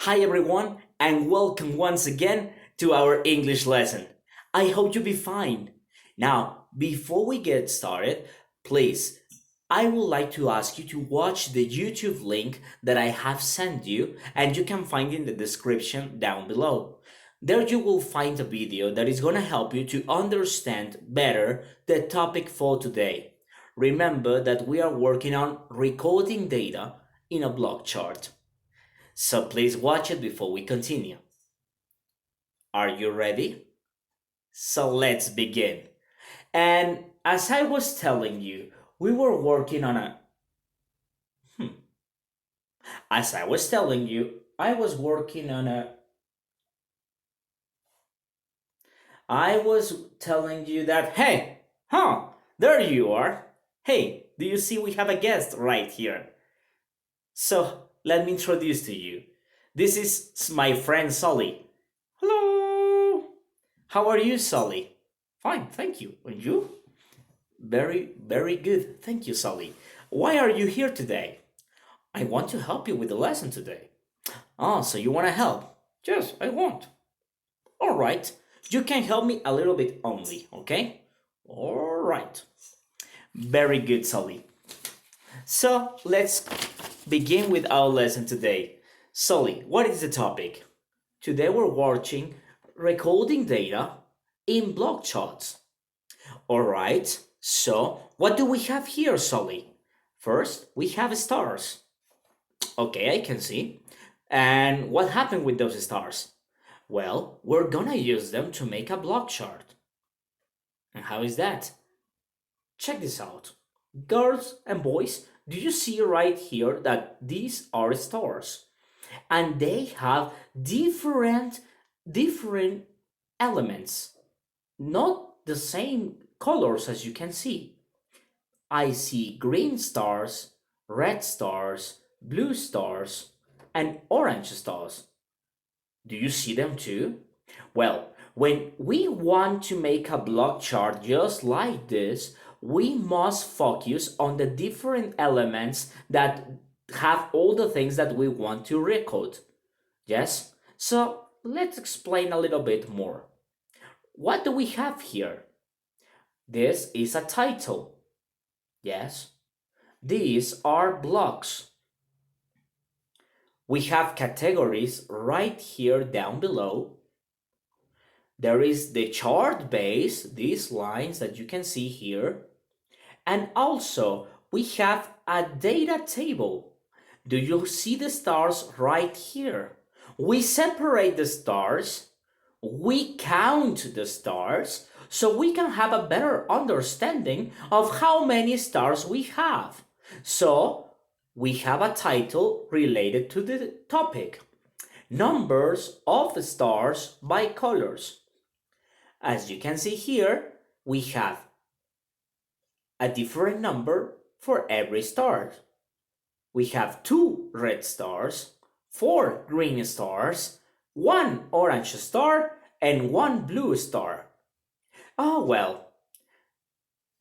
Hi everyone, and welcome once again to our English lesson. I hope you be fine. Now, before we get started, please, I would like to ask you to watch the YouTube link that I have sent you, and you can find in the description down below. There you will find a video that is going to help you to understand better the topic for today. Remember that we are working on recording data in a block chart. So please watch it before we continue. Are you ready? So let's begin. And as I was telling you, we were working on a. Hmm. As I was telling you, I was working on a. I was telling you that, hey, there you are. Hey, do you see we have a guest right here? So let me introduce to you. This is my friend Sully. Hello. How are you, Sully? Fine, thank you. And you? Very, very good. Thank you, Sully. Why are you here today? I want to help you with the lesson today. Ah, so you want to help? Yes, I want. All right. You can help me a little bit only, okay? All right. Very good, Sully. So let's begin with our lesson today. Sully, what is the topic? Today we're watching recording data in block charts. All right, so what do we have here, Sully? First, we have stars. Okay, I can see. And what happened with those stars? Well, we're gonna use them to make a block chart. And how is that? Check this out. Girls and boys, do you see right here that these are stars? And they have different elements, not the same colors as you can see. I see green stars, red stars, blue stars, and orange stars. Do you see them too? Well, when we want to make a block chart just like this, we must focus on the different elements that have all the things that we want to record. Yes? So let's explain a little bit more. What do we have here? This is a title. Yes? These are blocks. We have categories right here down below. There is the chart base, these lines that you can see here. And also, we have a data table. Do you see the stars right here? We separate the stars, we count the stars, so we can have a better understanding of how many stars we have. So, we have a title related to the topic. Numbers of stars by colors. As you can see here, we have a different number for every star. We have 2 red stars, 4 green stars, 1 orange star, and 1 blue star. Oh well.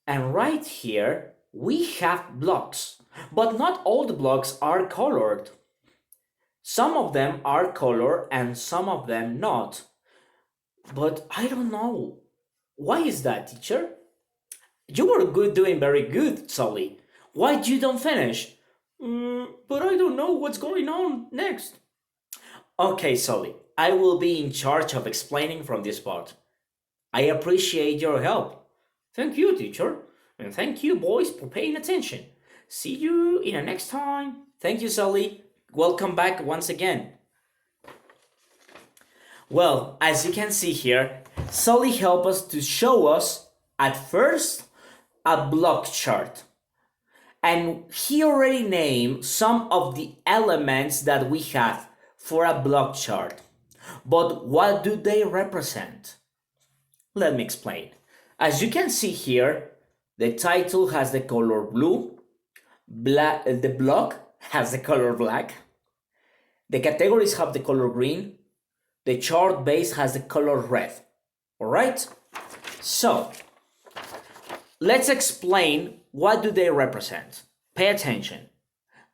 And right here, we have blocks, but not all the blocks are colored. Some of them are colored and some of them not. But I don't know. Why is that, teacher? You were doing very good, Sully. Why you don't finish? But I don't know what's going on next. Okay, Sully, I will be in charge of explaining from this part. I appreciate your help. Thank you, teacher. And thank you, boys, for paying attention. See you in the next time. Thank you, Sully. Welcome back once again. Well, as you can see here, Sully helped us to show us, at first, a block chart. And he already named some of the elements that we have for a block chart. But what do they represent? Let me explain. As you can see here, the title has the color blue, the block has the color black, the categories have the color green, the chart base has the color red. Alright? So, let's explain what do they represent. Pay attention.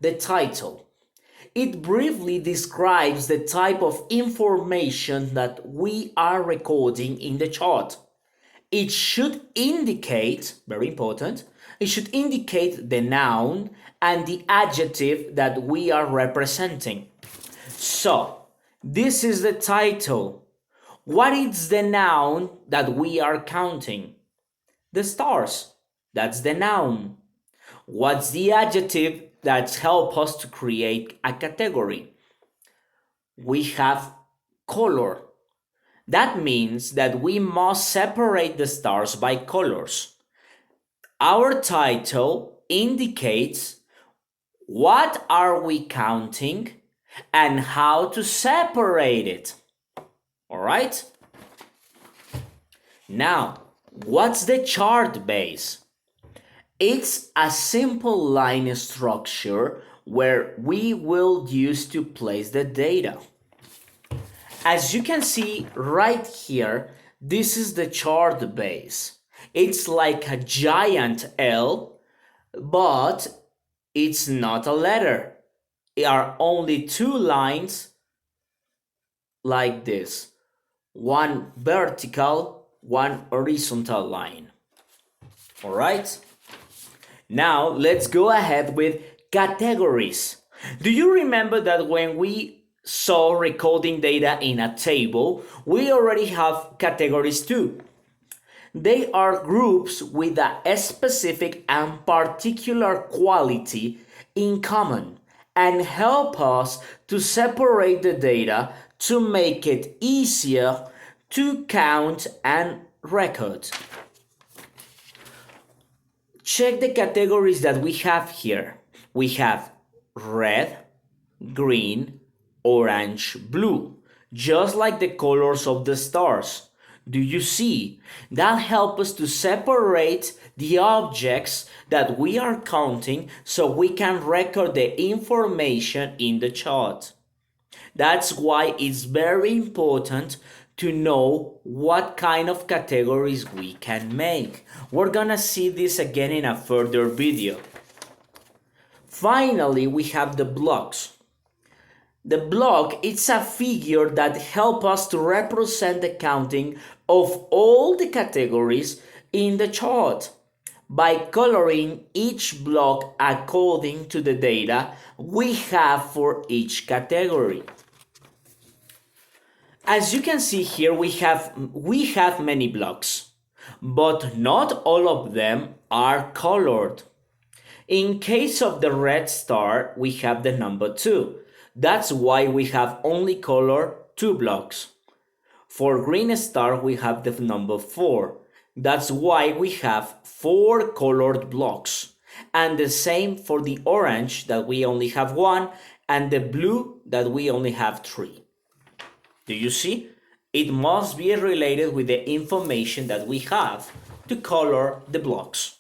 The title. It briefly describes the type of information that we are recording in the chart. It should indicate, very important, it should indicate the noun and the adjective that we are representing. So, this is the title. What is the noun that we are counting? The stars. That's the noun. What's the adjective that helps us to create a category? We have color. That means that we must separate the stars by colors. Our title indicates what are we counting and how to separate it. All right? Now, what's the chart base? It's a simple line structure where we will use to place the data. As you can see right here, this is the chart base. It's like a giant L, but it's not a letter. There are only two lines like this. One vertical, one horizontal line. All right? Now let's go ahead with categories. Do you remember that when we saw recording data in a table, we already have categories too? They are groups with a specific and particular quality in common and help us to separate the data to make it easier to count and record. Check the categories that we have here. We have red, green, orange, blue, just like the colors of the stars. Do you see? That helps us to separate the objects that we are counting so we can record the information in the chart. That's why it's very important to know what kind of categories we can make. We're gonna see this again in a further video. Finally, we have the blocks. The block is a figure that helps us to represent the counting of all the categories in the chart by coloring each block according to the data we have for each category. As you can see here, we have many blocks, but not all of them are colored. In case of the red star, we have the number 2. That's why we have only color 2 blocks. For green star, we have the number 4. That's why we have 4 colored blocks. And the same for the orange, that we only have 1, and the blue, that we only have 3. Do you see? It must be related with the information that we have to color the blocks.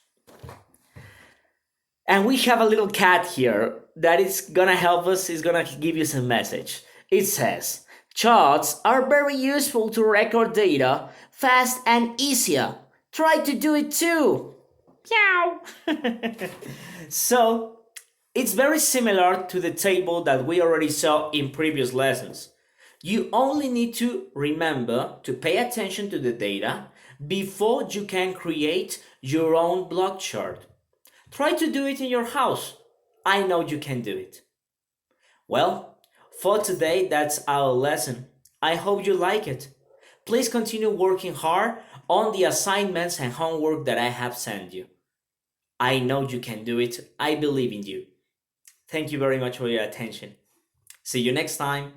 And we have a little cat here that is gonna help us, is gonna give you some message. It says, charts are very useful to record data fast and easier. Try to do it too. Meow. So, it's very similar to the table that we already saw in previous lessons. You only need to remember to pay attention to the data before you can create your own block chart. Try to do it in your house. I know you can do it. Well, for today, that's our lesson. I hope you like it. Please continue working hard on the assignments and homework that I have sent you. I know you can do it. I believe in you. Thank you very much for your attention. See you next time.